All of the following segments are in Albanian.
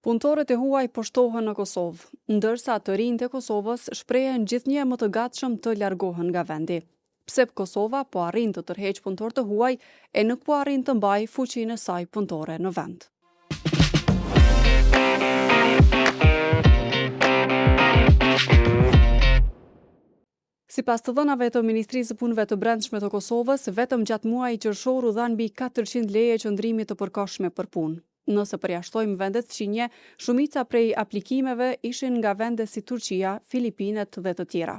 Punëtorët e huaj po shtohen në Kosovë, ndërsa të rinjtë e Kosovës shprehen gjithnjë më të gatshëm të largohen nga vendi. Pse Kosova po arrin të tërheqë punëtorë të huaj e nuk po arrin të mbajë fuqinë e saj punëtore në vend. Sipas të dhënave të Ministrisë së Punëve të Brendshme të Kosovës, vetëm gjatë muajit qershor u dhan mbi 400 leje qëndrimi të përkohshme për punë. Nëse përjashtojmë vendet fqinje, shumica prej aplikimeve ishin nga vende si Turqia, Filipinet dhe të tjera.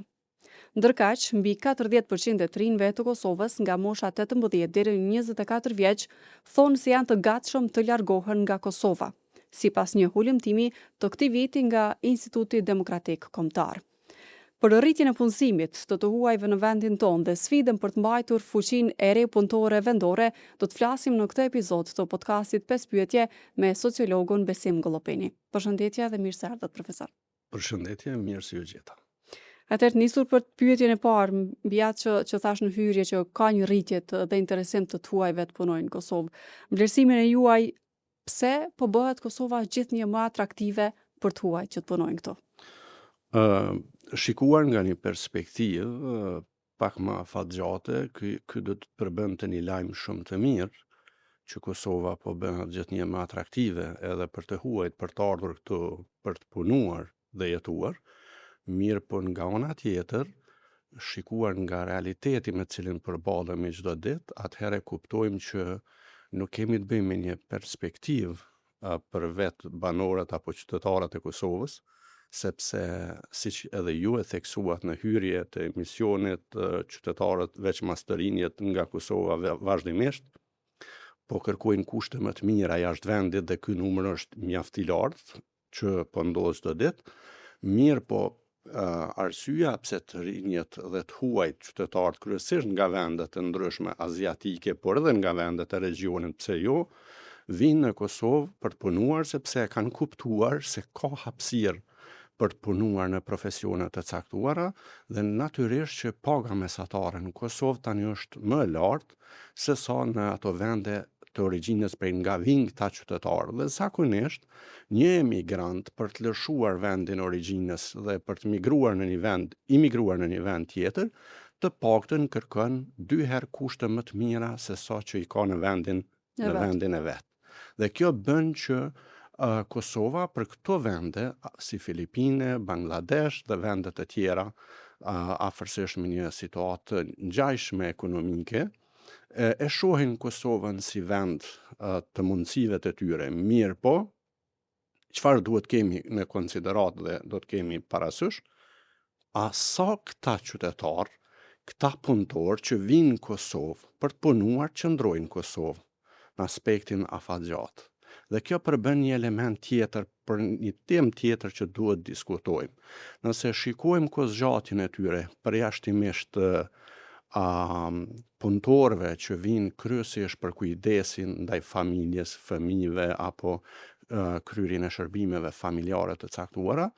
Ndërkaq, mbi 40% e trinjve të Kosovës nga mosha 18 deri në 24 vjeç thonë se janë të gatshëm të largohen nga Kosova, sipas një hulumtimi të këtij viti nga Instituti Demokratik Kombëtar. Për rritjen e punësimit të huajve në vendin tonë dhe sfidën për të mbajtur fuqinë e re punëtore vendore, do të flasim në këtë episod të podcastit 5 pyetje me sociologun Besim Gollopini. Përshëndetje dhe mirë se erdhët, profesor. Përshëndetje, mirë se ju gjeta. Atëherë nisur për pyetjen e parë, mbi atë që thash në hyrje që ka një rritje dhe interesim të huajve të punojnë në Kosovë. Vlerësimin e juaj, pse po bëhet Kosova gjithnjë më atraktive për të huaj që të punojnë këtu? Shikuar nga një perspektivë pak më afatgjate, ky do të përbënte një lajm shumë të mirë që Kosova po bëhet gjithnjë më atraktive edhe për të huajt, për të ardhur këtu për të punuar dhe jetuar. Mirë, po nga ana tjetër, shikuar nga realiteti me cilin përballemi çdo ditë, atëherë kuptojmë që nuk kemi të bëjmë me një perspektivë për vetë banorët apo qytetarët e Kosovës, sepse siç edhe ju e theksuat në hyrje të emisionit, qytetarët veç mas të rinjet nga Kosova vazhdimisht po kërkojnë kushte më të mira jashtë vendit dhe ky numër është mjaft i lartë që po ndodh çdo ditë. Mirë, po arsyeja pse të rinjet dhe të huajt qytetarët kryesisht nga vendet të ndryshme aziatike, por edhe nga vendet e regionit, pse jo, vinë në Kosovë për të punuar sepse kanë kuptuar se ka hapësirë për të punuar në profesione të caktuara dhe natyrisht që paga mesatare në Kosovë tani është më e lartë se sa në ato vende të origjinës prej nga vinë këta qytetarë. Dhe zakonisht një emigrant për të lëshuar vendin origjinës dhe për të imigruar në një vend tjetër, të paktën kërkon 2 herë kushte më të mira se sa që i ka në vendin e vet. Dhe kjo bën që Kosova për këto vende, si Filipine, Bangladesh dhe vendet e tjera afërsisht me një situatë ngjajshme ekonomike, e shohin Kosovën si vend të mundësive të tyre. Mirë, po, çfarë duhet kemi në konsiderat dhe do të kemi parasysh, sa këta qytetar, këta punëtor që vinë në Kosovë për të punuar qëndrojnë në Kosovë në aspektin afatgjat. Dhe kjo përbën një element tjetër për një temë tjetër që duhet diskutojmë. Nëse shikojmë kozgjatjen e tyre, përjashtimisht punëtorëve që vinë kryesisht për kujdesin ndaj familjes, fëmijëve apo kryerjen e shërbimeve familjare të caktuara,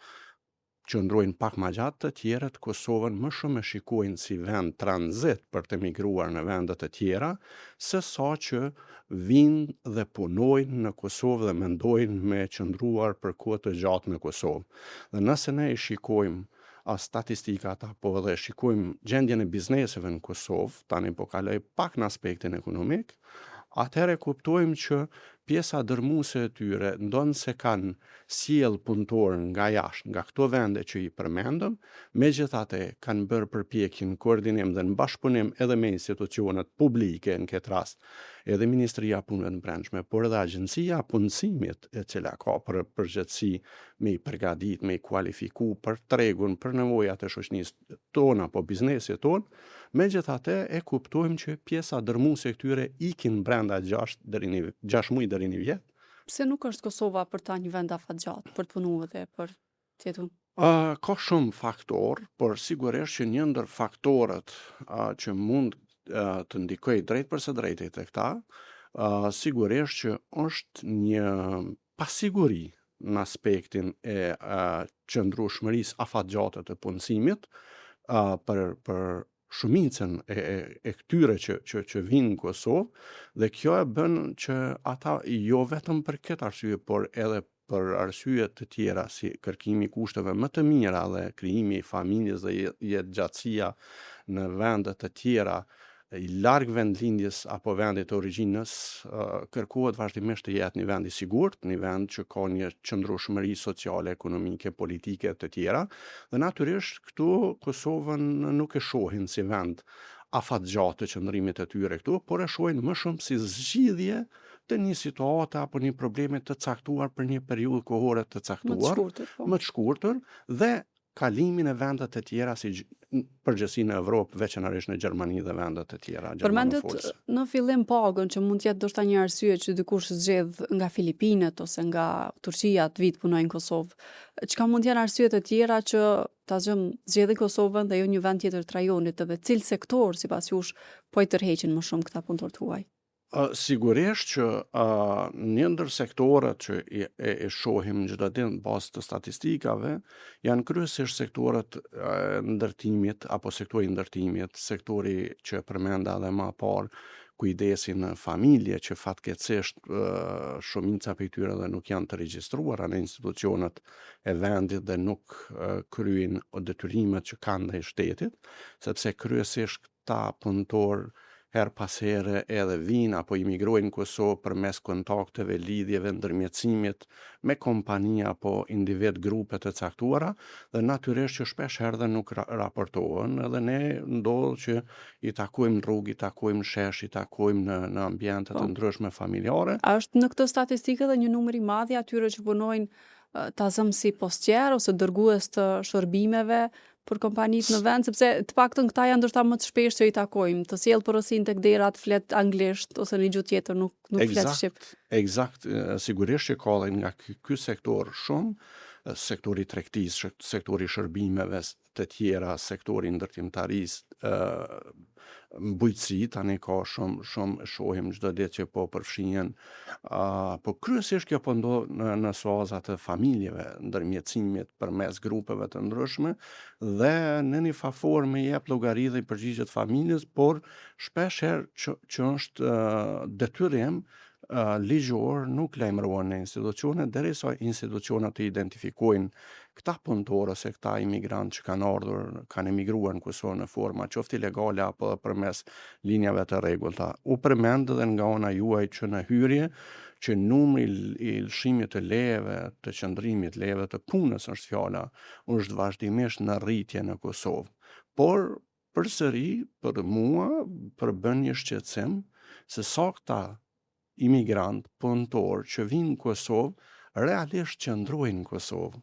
që ndrojnë pak ma gjatë, të tjerët Kosovën më shumë e shikojnë si vend tranzit për të migruar në vendet të tjera, se sa që vinë dhe punojnë në Kosovë dhe mendojnë me qëndruar për kohë të gjatë në Kosovë. Dhe nëse ne i shikojmë statistikat apo dhe shikojmë gjendjen e bizneseve në Kosovë, tani po kaloj pak në aspektin ekonomik, atëherë kuptojmë që pjesa dërmuese e tyre ndonë se kanë sjell punëtor nga jashtë, nga këto vende që i përmendëm, megjithatë kanë bërë përpjekje në koordinim dhe në bashkëpunim edhe me institucionet publike në këtë rast, edhe Ministria e Punëve të Brendshme, por edhe Agjencia e Punësimit, e cila ka për përgjithësi me i përgatit, me i kualifiku për tregun, për nevojat e shoqënisë tonë apo biznesit tonë, megjithatë e kuptojmë që pjesa dërmuese e këtyre ikin brenda 6 muaj deri një vjet. Pse nuk është Kosova për ta një vend afatgjat për të punuar dhe për të jetuar? Ka shumë faktor, por sigurisht që një ndër faktorët që mund të ndikoj drejt përse drejt te këta, sigurisht që është një pasiguri në aspektin e qëndrueshmërisë afatgjate të punësimit për shumicën e këtyre që vinë në Kosovë, dhe kjo e bën që ata jo vetëm për këtë arsye, por edhe për arsye të tjera si kërkimi i kushteve më të mira dhe krijimi i familjes dhe jetëgjatësia në vende të tjera i larg vendlindjes apo vendit të origjinës, kërkohet vazhdimisht të jetë një vend i sigurt, një vend që ka një qëndrueshmëri sociale, ekonomike, politike të tjera, dhe natyrisht këtu Kosovën nuk e shohin si vend afatgjatë të qëndrimit të tyre këtu, por e shohin më shumë si zgjidhje të një situate apo një problemi të caktuar për një periudhë kohore të caktuar, më të shkurtër dhe kalimin e vendet të tjera si përgjithësi në Evropë, veçanërisht në Gjermani dhe vendet të tjera gjermanofolse. Përmendet në fillim pagën që mund të jetë ndoshta një arsye që dikush zgjedh nga Filipinët ose nga Turqia të vit punojnë në Kosovë. Çka mund të jenë arsye të tjera që ta zgjedhin Kosovën dhe jo një vend tjetër të rajonit, edhe cil sektor sipas jush po i tërheqin më shumë këta punëtorë tuaj? Sigurisht që një ndër sektorët që e shohim çdo ditë bazë të statistikave janë kryesisht sektorët ndërtimit apo sektori ndërtimit, sektori që përmenda edhe më parë kujdesi në familje që fatkeqësisht shumica prej tyre dhe nuk janë të regjistruara në institucionet e vendit dhe nuk kryejn detyrimet që kanë ndaj shtetit, sepse kryesisht këta punëtorë her pas here edhe vinë apo imigrojnë në Kosovë përmes kontakteve, lidhjeve, ndërmjetësimit me kompani apo individ grupe të caktuara dhe natyrisht që shpesh herë dhe nuk raportohen, edhe ne ndodh që i takojmë në rrugë, i takojmë në shesh, i takojmë në ambiente të ndryshme familjare. A është në këtë statistikë edhe një numër i madh i atyre që punojnë ta zëm si postjer ose dërgues të shërbimeve për kompanitë në vend, sepse të paktën këta janë ndoshta më të shpesh që i takojmë, të sjell porosin tek derat, flet anglisht ose një gjuhë tjetër, nuk flet shqip. Eksakt, sigurisht që ka dhe nga ky sektor shumë, sektori tregtisë, sektori shërbimeve të tjera, sektori ndërtimtarisë, mbujtësi, tani ka shumë shohim çdo ditë që po përfshihen, po kryesisht kjo po ndodh në faza të familjeve, ndërmjetësimit përmes grupeve të ndryshme dhe në një fafor me jep llogari dhe i përgjigjet familjes, por shpesh herë që është detyrim ligjor nuk lajmërohen në institucione derisa institucionet të identifikojnë këta punëtorë ose këta imigrantë që kanë ardhur, kanë emigruar në Kosovë në forma qoftë ilegale apo përmes linjave të rregullta. U përmend edhe nga ana juaj që në hyrje që numri i lëshimit të lejeve, të qëndrimit, lejeve të punës është fjala, është vazhdimisht në rritje në Kosovë. Por përsëri për mua përbën një shqetësim se sa këta imigrant, punëtor që vinë në Kosovë, realisht qëndrojnë në Kosovë.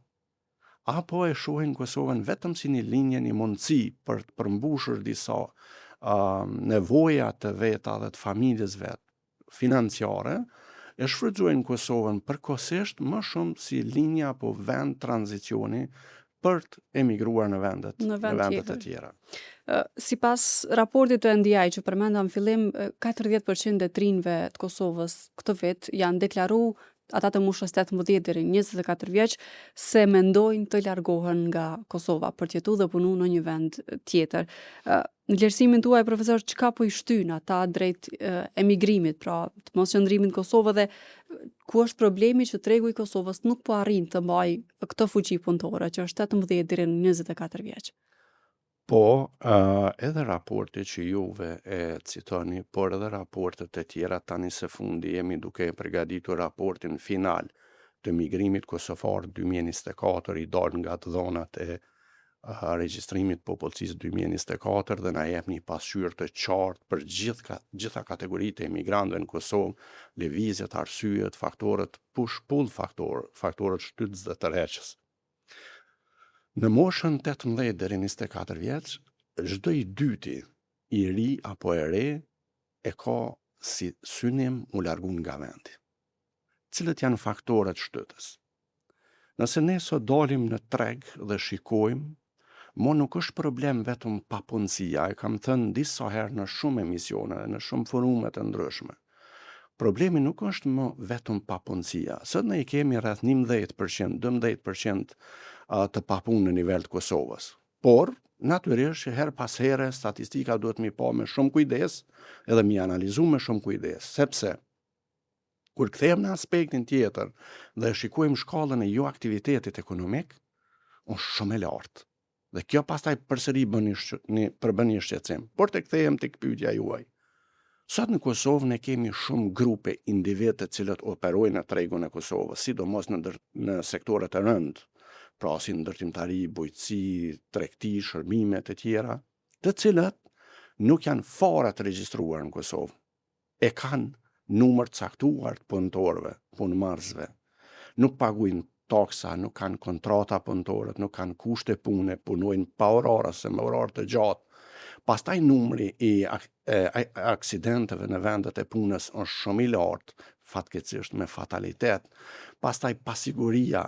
Apo e shohin Kosovën vetëm si një linje, një mundësi për të përmbushur disa nevoja të veta dhe të familjes vet, financiare, e shfrytëzojnë Kosovën përkohësisht më shumë si linja apo vend tranzicioni për të emigruar në vendet e tjera. Sipas raportit të NDI që përmenda në fillim, 40% e trinjve të Kosovës këtë vit janë deklaruar, ata të moshës 18 deri 24 vjeç, se mendojnë të largohen nga Kosova për të jetuar dhe punu në një vend tjetër. Në vlerësimin tuaj, profesor, çka po i shtyn ata drejt emigrimit, pra të mos qëndrimit në Kosovë dhe ku është problemi që tregu i Kosovës nuk po arrin të mbajë këtë fuqi punëtore që është 18 deri në 24 vjeç? Po, edhe raporti që juve e citoni, por edhe raportet e tjera tani së fundi jemi duke përgatitur raportin final të migrimit kosovar 2024 i dalë nga të dhonat e regjistrimit popullsisë 2024 dhe na jep një pasqyrë të qartë për gjitha kategoritë e emigrantëve në Kosovë, lëvizjet, arsyet, faktorët push-pull faktorët shtytës dhe tërheqës. Në moshën 18 deri 24 vjeç, çdo i dyti i ri apo e re e ka si synim u largu nga vendi. Cilët janë faktorët shtytës? Nëse ne sot dalim në treg dhe shikojmë, nuk është problem vetëm papunësia, e kam thënë disa herë në shumë emisione, në shumë forume të ndryshme. Problemi nuk është më vetëm papunësia. Sot ne i kemi rreth 11%, 12% të papunë në nivel të Kosovës. Por, natyrisht, her pas here, statistika duhet mi pa me shumë kujdes, edhe mi analizu me shumë kujdes, sepse Kur kthejmë në aspektin tjetër dhe shikojmë shkallën e jo aktivitetit ekonomik, është shumë e lartë. Dhe kjo pastaj përsëri përbën një shqetësim. Por të kthejmë tek pyetja juaj. Sot në Kosovë ne kemi shumë grupe individ të cilët operojnë në tregun e Kosovës, sidomos në sektoret e rëndë, pra si ndërtimtari, bujqësi, tregti, shërbime të tjera, të cilët nuk janë fare të regjistruar në Kosovë. E kanë numër caktuar të punëtorëve, punëmarrësve. Nuk paguajnë taksa, nuk kanë kontrata punëtorët, nuk kanë kushte pune, punojnë pa orare ose me orare të gjatë. Pastaj numri i aksidenteve në vendet e punës është shumë i lartë, fatkeqësisht me fatalitet. Pastaj pasiguria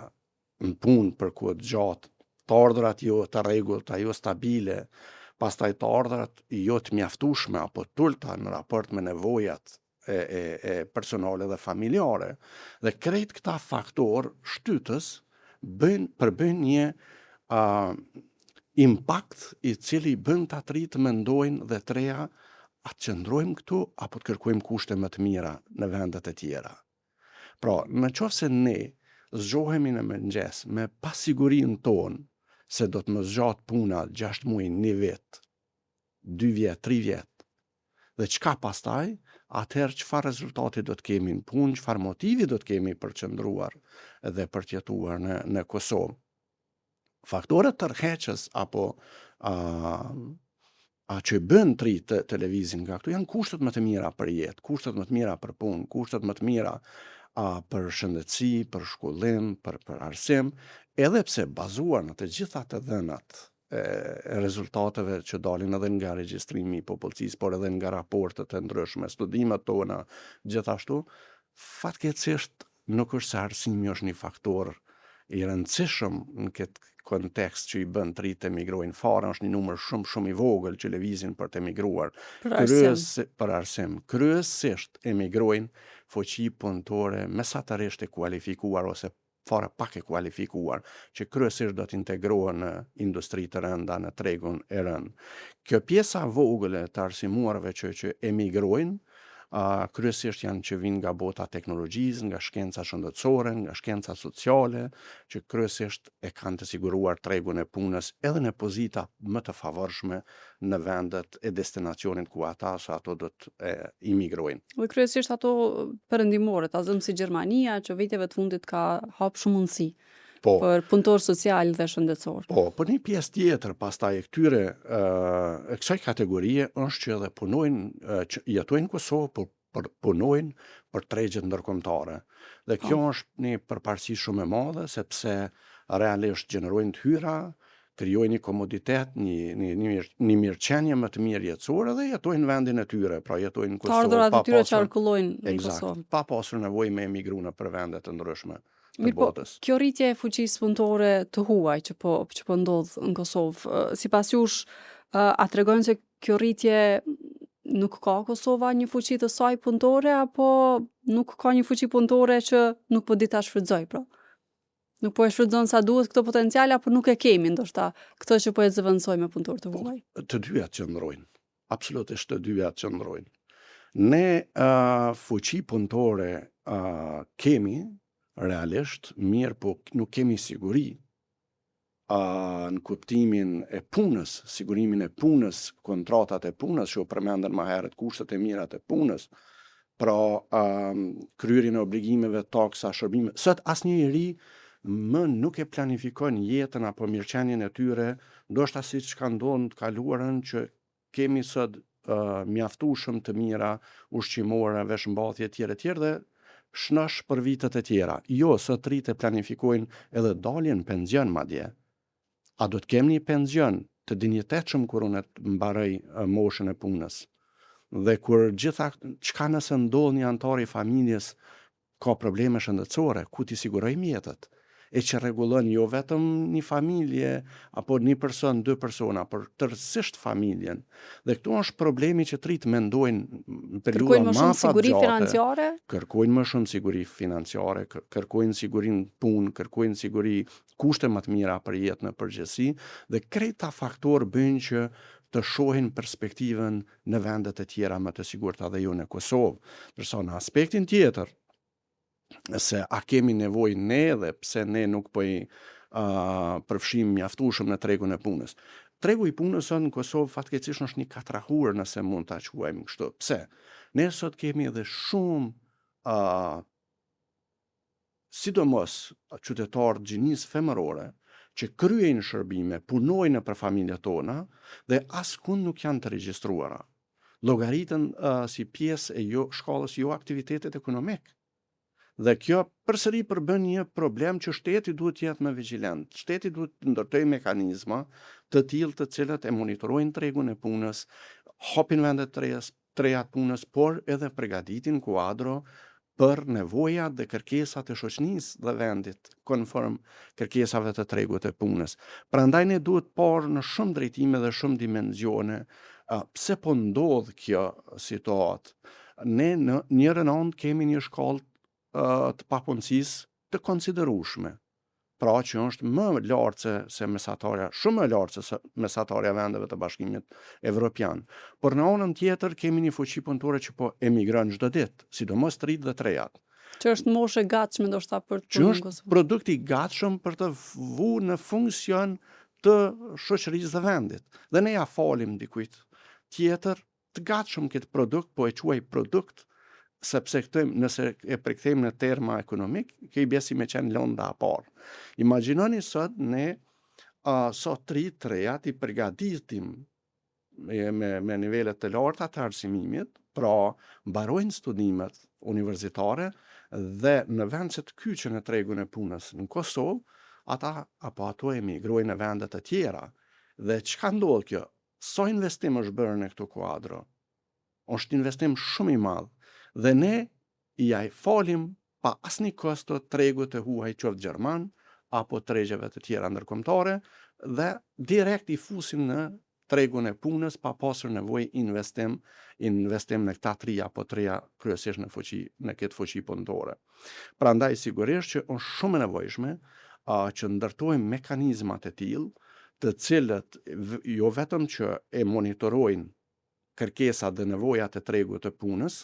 në punë për kohë të gjatë, të ardhurat jo të rregullta, jo stabile, pastaj të ardhurat jo të mjaftueshme apo tulta në raport me nevojat e personale dhe familjare. Dhe krejt këta faktor shtytës përbën një impakt i cili bën të atri të mendojnë dhe të reja a të qëndrojmë këtu apo të kërkojmë kushte më të mira në vendet e tjera. Pra, në qoftë se ne zgjohemi në mëngjes me pasigurin tonë se do të më zgjat puna 6 muaj, 1 vit, 2 vjet, 3 vjet, dhe çka pastaj, atëherë çfarë rezultati do të kemi në punë, çfarë motivi do të kemi për të qëndruar dhe për të jetuar në Kosovë. Faktorët tërheqës apo që bën tri televizin nga këtu janë kushtet më të mira për jetë, kushtet më të mira për punë, kushtet më të mira për shëndetësi, për shkollim, për arsim, edhe pse bazuar në të gjitha të dhënat e rezultateve që dalin edhe nga regjistrimi i popullsisë, por edhe nga raportet e ndryshme, studimet tona, gjithashtu, fatkeqësisht nuk është se arsimi është një faktor i rëndësishëm në këtë kontekst që i bën të rinjtë të emigrojnë fare, është një numër shumë i vogël që lëvizin për të emigruar. Për arsim. Kryesisht emigrojnë fuqi punëtore mesatërisht e kualifikuar ose fare pak e kualifikuar, që kryesisht do të integrohen në industri të rënda, në tregun e rënd. Kjo pjesa vogël e të arsimuarve që emigrojnë, kryesisht janë që vinë nga bota teknologjisë, nga shkenca shëndetësore, nga shkenca sociale, që kryesisht e kanë të siguruar tregun e punës edhe në pozita më të favorshme në vendet e destinacionit ku ata ose ato do të imigrojnë. Dhe kryesisht ato perëndimore, ta zëm si Gjermania, që viteve të fundit ka hap shumë mundësi për punëtor social dhe shëndetësor. Për një pjesë tjetër pastaj e kësaj kategorie është që edhe punojnë, që jetojnë në Kosovë, por punojnë për tregjet ndërkombëtare. Dhe kjo është një përparësi shumë e madhe, sepse realisht gjenerojnë të hyra, krijojnë një komoditet, një mirëqenie më të mirë jetësore dhe jetojnë në vendin e tyre, pra jetojnë në Kosovë. Të ardhurat e tyre qarkullojnë në Kosovë. Pa pasur nevojë me emigru në për vendet të ndryshme. Mirë, kjo rritje e fuqisë punëtore të huaj që po ndodh në Kosovë, sipas jush, a tregojnë se kjo rritje nuk ka Kosova një fuqi të saj punëtore apo nuk ka një fuqi punëtore që nuk po di ta shfrytëzoj, pra? Nuk po e shfrytëzon sa duhet këtë potencial apo nuk e kemi ndoshta këtë që po e zëvendësoj me punëtor të huaj? Të dyja qëndrojnë. Absolutisht të dyja qëndrojnë. Ne fuqi punëtore kemi realisht, mirë, po nuk kemi siguri në kuptimin e punës, sigurimin e punës, kontratat e punës, që u përmendën më herët, kushtet e mirat e punës, pra kryerjen e obligimeve, taksa, shërbime. Sot asnjëri më nuk e planifikon jetën apo mirëqenien e tyre, ndoshta siç ka ndodhur në të kaluarën që kemi sot mjaftueshëm të mira ushqimore, veshmbathje etj. Dhe shnosh për vitet e tjera. Jo, sot rritë planifikojnë edhe daljen penzion madje. A do të kemi një penzion të dinjitetshëm kur unë të mbaroj moshën e punës? Dhe kur çka nëse ndodh një antar i familjes ka probleme shëndetësore, ku t'i sigurojmë jetët? E që rregullon jo vetëm një familje apo një person, 2 persona, por tërësisht familjen. Dhe këtu është problemi që të rritë mendojnë në periudha më afatgjate. Kërkojnë më shumë siguri financiare, kërkojnë sigurin punë, kërkojnë siguri kushte më të mira për jetë në përgjithësi, dhe krejta faktor bëjnë që të shohin perspektivën në vendet e tjera më të sigurta dhe jo në Kosovë. Ndërsa në aspektin tjetër, se a kemi nevojë ne dhe pse ne nuk po i përfshim mjaftueshëm në tregun e punës. Tregu i punës sot në Kosovë fatkeqësisht është një katrahuar nëse mund ta quajmë kështu. Pse? Ne sot kemi edhe shumë sidomos qytetarë gjinisë femërore që kryejnë shërbime, punojnë për familjet tona dhe askund nuk janë të regjistruara. Llogaritën si pjesë e shkollës jo aktivitetet ekonomik. Dhe kjo përsëri përbën një problem që shteti duhet të jetë më vigjilent. Shteti duhet të ndërtojë mekanizma të tillë të cilët e monitorojnë tregun e punës, hapin vende të reja të punës, por edhe përgatitin kuadro për nevojat dhe kërkesat e shoqënisë dhe vendit, konform kërkesave të tregut të punës. Prandaj ne duhet parë në shumë drejtime dhe shumë dimensione pse po ndodh kjo situatë. Ne në njërin anë kemi një shkallë të papunësisë të konsiderueshme, pra që është më lartë se mesatarja, shumë më lartë se mesatarja vendeve të Bashkimit Evropian. Por në anën tjetër kemi një fuqi punëtore që po emigron çdo ditë, sidomos të rit dhe të rejat. Që është moshë e gatshme ndoshta për të Që është produkt i gatshëm për të vënë në funksion të shoqërisë dhe vendit. Dhe ne ja falim dikujt tjetër të gatshëm këtë produkt, po e quaj produkt sepse nëse e përkthejmë në terma ekonomik, kjo i besi me qenë lënda a parë. Imagjinoni sot ne sot të rejat i përgatitim me nivelet të larta të arsimimit, pra mbarojnë studimet universitare dhe në vend se të kyçen në tregun e punës në Kosovë, ato emigrojnë në vendet të tjera. Dhe çka ndodh kjo? Sa investim është bërë në këto kuadro? Është investim shumë i madh. Dhe ne i falim pa asnjë kosto tregut të huaj qoftë gjerman apo tregjeve të tjera ndërkombëtare dhe direkt i fusim në tregun e punës pa pasur nevojë investim në këta treja kryesisht në këtë fuqi punëtore. Prandaj sigurisht që është shumë e nevojshme që ndërtojmë mekanizma të tillë, të cilët jo vetëm që e monitorojnë kërkesat dhe nevojat e tregut të punës,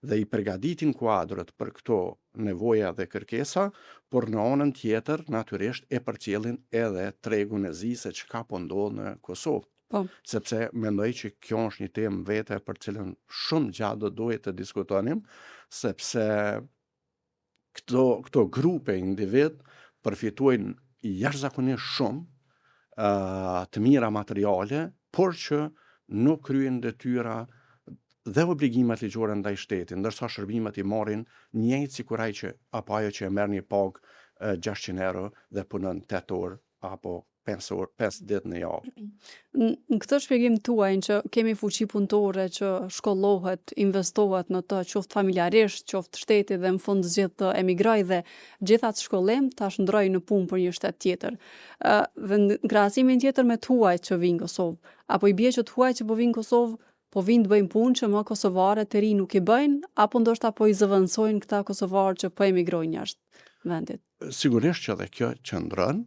dhe i përgatitin kuadrët për këto nevoja dhe kërkesa, por në anën tjetër, natyrisht, e përcjellin edhe tregun e zi se çka po ndodh në Kosovë. Po. Sepse mendoj që kjo është një temë vete për cilën shumë gjatë do duhet të diskutonim, sepse këto grupe individ përfitojnë jashtëzakonisht shumë të mira materiale, por që nuk kryen detyra dhe obligimet ligjore ndaj shtetit, ndërsa shërbimet i marrin njëjtë sikur ai që apo ajo që e merr një pagë 600 euro dhe punon 8 orë apo 5 ditë në javë. Në këtë shpjegim tuaj që kemi fuqi punëtore që shkollohet, investohet në të qoftë familjarisht, qoftë shteti dhe në fund zgjedh të emigrojë dhe gjithë atë shkollim ta shndrojë në punë për një shtet tjetër. Në krahasimin tjetër me tuaj që vinë në Kosovë, apo i bie që tuaj që po vinë në Kosovë po vinë të bëjnë punë që më kosovarët të ri nuk i bëjnë, apo ndoshta po i zëvendësojnë këta kosovarë që po emigrojnë jashtë vendit? Sigurisht që edhe kjo qëndron,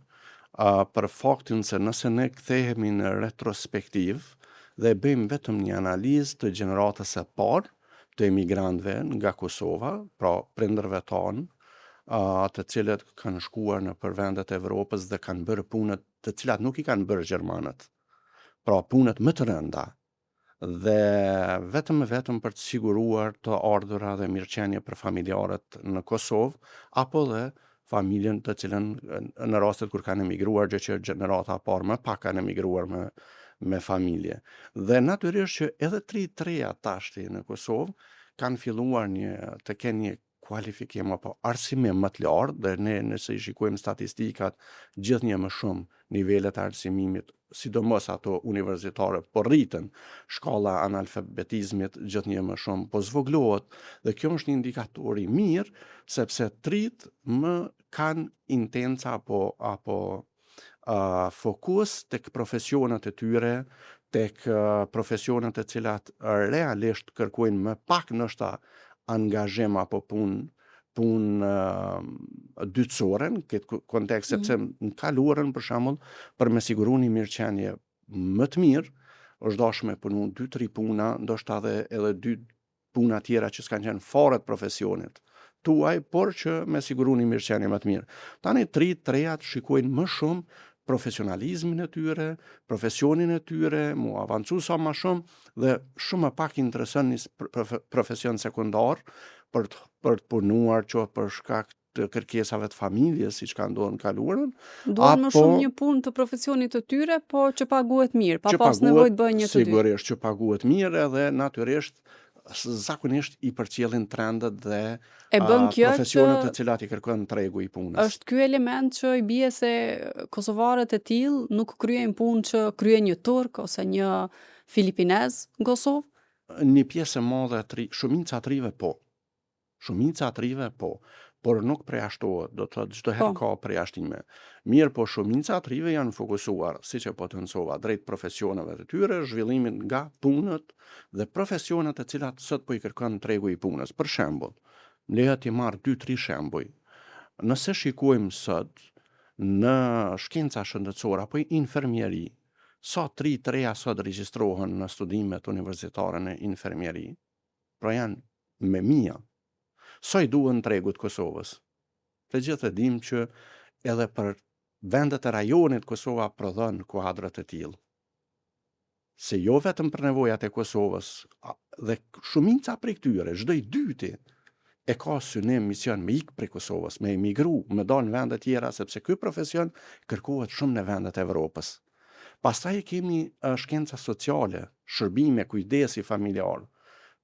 për faktin se nëse ne kthehemi në retrospektiv dhe bëjmë vetëm një analizë të gjeneratës së parë të emigrantëve nga Kosova, pra prindërve tanë, të cilët kanë shkuar në vendet e Evropës dhe kanë bërë punët të cilat nuk i kanë bërë gjermanët, pra punët më të rënda, dhe vetëm për të siguruar të ardhura dhe mirëqenie për familjarët në Kosovë, apo dhe familjen të cilën në rastet kur kanë emigruar, gjë që gjenerata e parë më pak kanë emigruar me familje. Dhe natyrisht që edhe treja tashti në Kosovë kanë filluar të kenë një kualifikim apo arsimim më të lartë, dhe ne nëse i shikojmë statistikat, gjithnjë më shumë nivelet e arsimimit, sidomos ato universitare, po rriten, shkalla analfabetizmit gjithnjë më shumë po zvoglohet, dhe kjo është një indikator i mirë, sepse trit më kanë intenca apo fokus tek profesionet e tyre, tek profesionet e cilat realisht kërkojnë më pak ndoshta angazhim apo punë dytësore në këtë kontekst, sepse në kaluarën për shembull, për me siguru një mirëqenie më të mirë, është dashur me punu 2-3 puna, ndoshta edhe 2 puna tjera që s'kanë qenë fare të profesionit tuaj, por që me siguru një mirëqenie më të mirë. Tani 3-3-at shikojnë më shumë profesionalizmin e tyre, profesionin e tyre, mu avancu sa më shumë dhe shumë më pak interesën një profesion sekundar për të punuar që për shkak të kërkesave të familjes, siç ka ndodhur në kaluarën, Duan më shumë një punë të profesionit të tyre, por që paguhet mirë, pa pas nevojë të bëjnë një të dy. Sigurisht që paguhet mirë edhe natyrisht zakonisht i përcjellin trendet dhe profesionet të cilat i kërkojnë tregu i punës. Është ky element që i bie se kosovarët e tillë nuk kryejnë punë që kryen një turk ose një filipinez në Kosovë? Një pjesë e madhe, shumica atrive po. Shumica atrive po, por nuk përjashtohet, do të thotë çdo herë ka përjashtime. Mirë, po shumica atrive janë fokusuar, siç e potencova, drejt profesioneve të tyre, zhvillimin nga punët dhe profesionet e cilat sot po i kërkon tregu i punës. Për shembull, lehet të marr 2-3 shembuj. Nëse shikojmë sot në shkenca shëndetësore apo infermieri, sa 3-3 sot regjistrohen në studimet universitare në infermieri, pra janë me mia. Sa i duhen tregut Kosovës? Të gjithë e dim që edhe për vendet e rajonit Kosova prodhon kuadrat e tillë. Se jo vetëm për nevojat e Kosovës, dhe shumica prej këtyre, çdo i dyti e ka synim mision me ik prej Kosovës, me emigru, me dalë në vende tjera, sepse ky profesion kërkohet shumë në vendet e Evropës. Pastaj kemi shkenca sociale, shërbime, kujdesi familjar.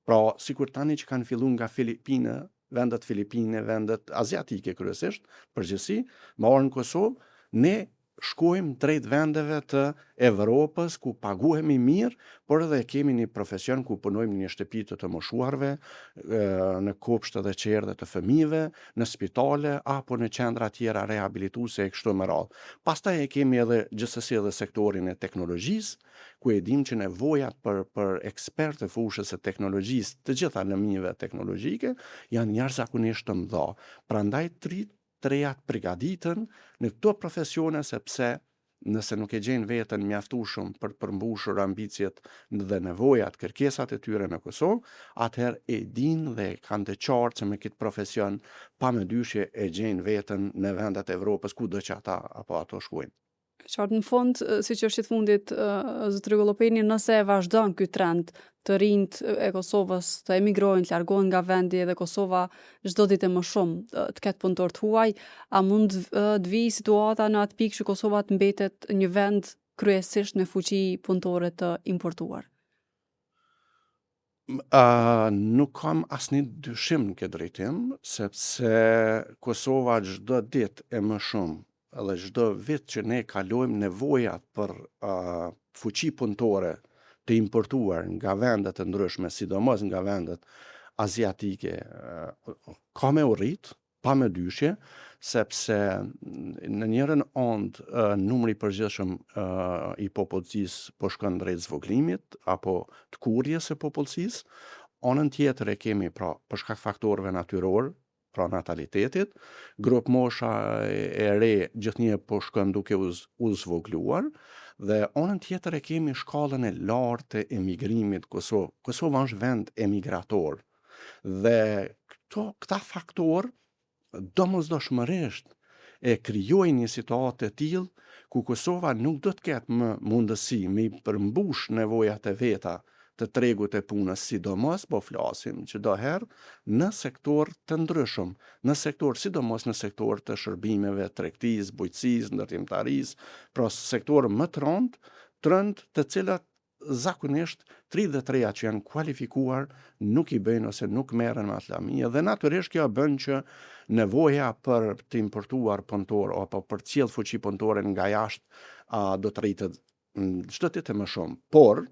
Pra, sikur tani që kanë filluar nga Filipine, vendet Filipine, vendet aziatike kryesisht, përgjithësi, më orë në Kosovë, ne shkojmë drejt vendeve të Evropës ku paguhemi mirë, por edhe kemi një profesion ku punojmë në një shtëpi të moshuarve, në kopshte dhe qerdhe të fëmijëve, në spitale apo në qendra tjera rehabilituese e kështu me radhë. Pastaj kemi edhe gjithsesi edhe sektorin e teknologjisë, ku e dim që nevojat për ekspertë të fushës së teknologjisë, të gjitha lëmive teknologjike, janë jashtëzakonisht të mëdha. Prandaj 3-3-at përgatiten në këto profesione, sepse nëse nuk e gjenë veten mjaftueshëm për të përmbushur ambicjet dhe nevojat, kërkesat e tyre në Kosovë, atëherë e dinë dhe kanë të qartë se me këtë profesion pa më dyshje e gjenë veten në vendet e Evropës kudo që ata apo ato shkojnë. Qartë në fund, siç është i fundit, zotëri Gollopeni, nëse e vazhdon ky trend të rinjt e Kosovës të emigrojnë, të largohen nga vendi dhe Kosova çdo ditë më shumë të ketë punëtor të huaj, a mund të vijë situata në atë pikë që Kosova të mbetet një vend kryesisht me fuqi punëtore të importuar? Nuk kam asnjë dyshim në këtë drejtim, sepse Kosova çdo ditë e më shumë edhe çdo vit që ne kalojmë nevojat për fuqi punëtore të importuar nga vendet e ndryshme, sidomos nga vendet aziatike, ka me u rrit, pa me dyshje, sepse në njërin and numri i përgjithshëm i popullsisë po shkon drejt zvogëlimit apo të kurrjes së popullsisë. Anën tjetër e kemi pra për shkak faktorëve natyror, pra natalitetit, grup mosha e re gjithnjë po shkon duke u zvogluar, dhe anën tjetër e kemi shkallën e lartë të emigrimit Kosovë. Kosova është vend emigrator dhe këta faktorë domosdoshmërisht e krijojnë një situatë të tillë ku Kosova nuk do të ketë më mundësi me i përmbush nevojat e veta të tregut e punës, sidomos po flasim çdo herë në sektor të ndryshëm, sidomos në sektor të shërbimeve, tregtisë, bujqësisë, ndërtimtarisë, pra sektor më të rënd, të cilat zakonisht 3-3 që janë kualifikuar nuk i bëjnë ose nuk merren me atë lami, dhe natyrisht kjo bën që nevoja për të importuar punëtor apo për të sjellë fuqi punëtore nga jashtë do të rritet çdo ditë më shumë. Por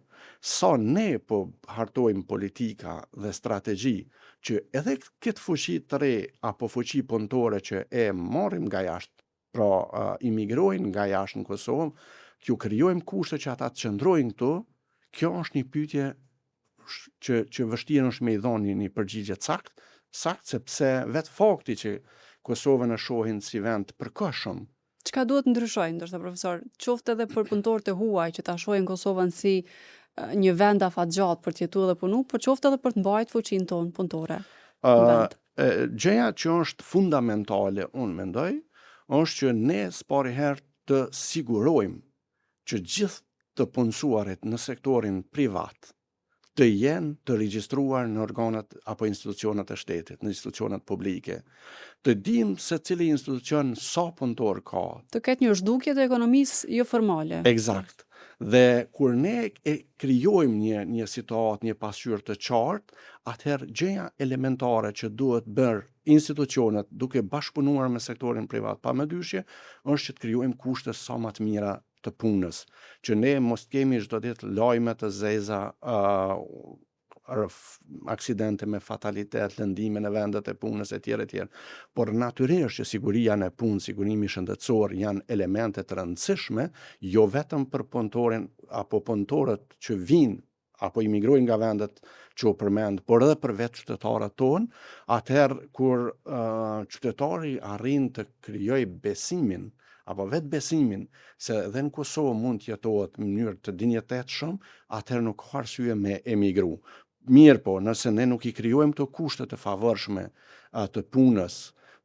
sa ne po hartojmë politika dhe strategji që edhe këtë fuqi të re apo fuqi punëtore që e marrim nga jashtë, pra imigrojnë nga jashtë në Kosovë, që krijojmë kushte që ata të qëndrojnë këtu, kjo është një pyetje që vështirë është me i dhënë një përgjigje sakt, sepse vetë fakti që Kosovën e shohin si vend të përkohshëm. Çka duhet ndryshojë, ndoshta profesor, qoftë edhe për punëtorët e huaj që ta shohin Kosovën si një vend afatgjatë për të jetuar dhe punu, por qoftë edhe për të mbajtur fuqinë tonë punëtore. gjëja që është fundamentale, unë mendoj, është që ne s'pari herë të sigurojmë që gjithë të punësuarit në sektorin privat të jenë të regjistruar në organet apo institucionet e shtetit, në institucionet publike. Të dim se cili institucion sa punëtor ka. Të ketë një zhdukje të ekonomisë jo formale. Eksakt. Dhe kur ne e krijojmë një situatë, një pasqyrë të qartë, atëherë gjëja elementare që duhet bërë institucionet duke bashkëpunuar me sektorin privat, pa më dyshje, është që të krijojmë kushte sa më të mira të punës, që ne mos kemi çdo ditë lajme të zeza, aksidente me fatalitet, lëndime në vendet e punës e tjerë, por natyrisht që siguria në punë, sigurimi shëndetësor janë elemente të rëndësishme, jo vetëm për punëtorin apo punëtorët që vinë apo imigrojnë nga vendet që u përmend, por edhe për vetë qytetarët tonë, atëherë kur qytetari arrin të krijojë besimin apo vetë besimin se edhe në Kosovë mund të jetohet në mënyrë të dinjitetshëm, atëherë nuk ka arsye me emigru. Mirë po, nëse ne nuk i krijojmë këto kushte të favorshme të punës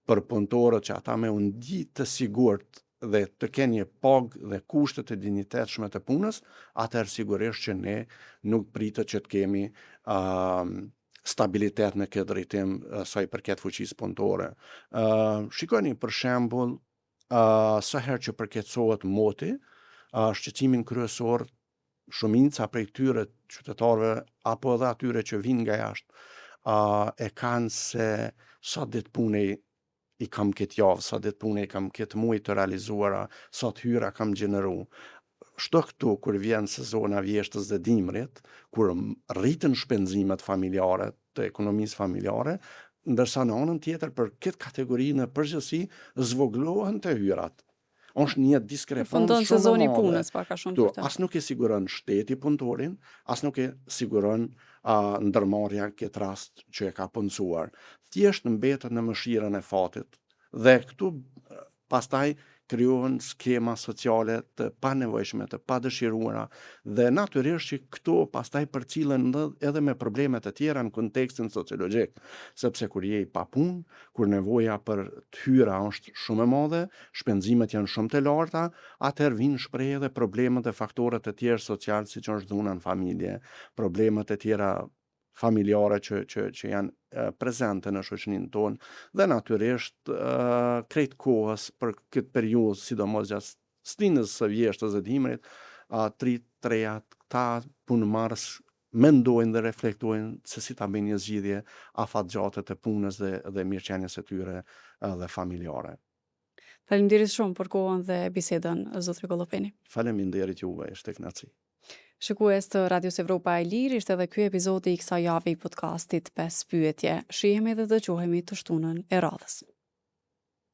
për punëtorët që ata me u nditë të sigurt dhe të kenë një pagë dhe kushte të dinjitetshme të punës, atëherë sigurisht që ne nuk pritet që të kemi stabilitet në këtë drejtim sa i përket fuqisë punëtore. Shikoni për shembull, sa herë që përkeçohet moti, shqetësimin kryesor shumica prej këtyre qytetarëve apo edhe atyre që vinë nga jashtë e kanë se sa ditë pune i kam këtë javë, sa ditë pune i kam këtë muaj të realizuara, sa të hyra kam gjeneru. Shto këtu, kur vjen sezona vjeshtës dhe dimrit, kur rritën shpenzimet familjare, të ekonomisë familjare, ndërsa në anën tjetër për këtë kategori në përgjithësi zvoglohen të hyrat. Është një diskrepancë shumë e madhe. Fundon sezoni punës pak a shumë për të. As nuk e siguron shteti punëtorin, as nuk e siguron ndërmarrja këtë rast që e ka punësuar. Thjesht mbetet në mëshirën e fatit. Dhe këtu pastaj krijohen skema sociale të panevojshme, të padëshiruara dhe natyrisht që këto pastaj përcillen edhe me probleme të tjera në kontekstin sociologjik, sepse kur je pa punë, kur nevoja për të hyra është shumë e madhe, shpenzimet janë shumë të larta, atëherë vijnë shprehje edhe problemet dhe faktorët e tjerë social, siç është dhuna në familje, problemet e tjera familjare që janë prezente në shoqërinë tonë dhe natyrisht krejt kohës për këtë periudhë, sidomos gjatë stinës së vjeshtës dhe dimrit, trejat këta punëmarrës mendojnë dhe reflektojnë se si ta bëjnë një zgjidhje afatgjate të punës dhe mirëqenies së tyre dhe familjare. Faleminderit shumë për kohën dhe bisedën, zotri Gollopeni. Faleminderit juve, është tek kënaqësi. Shikues të Radios Evropa e Lirë, ishte edhe ky epizodi i kësaj jave i podcastit 5 pyetje. Shihemi dhe dëgjohemi të shtunën e radhës.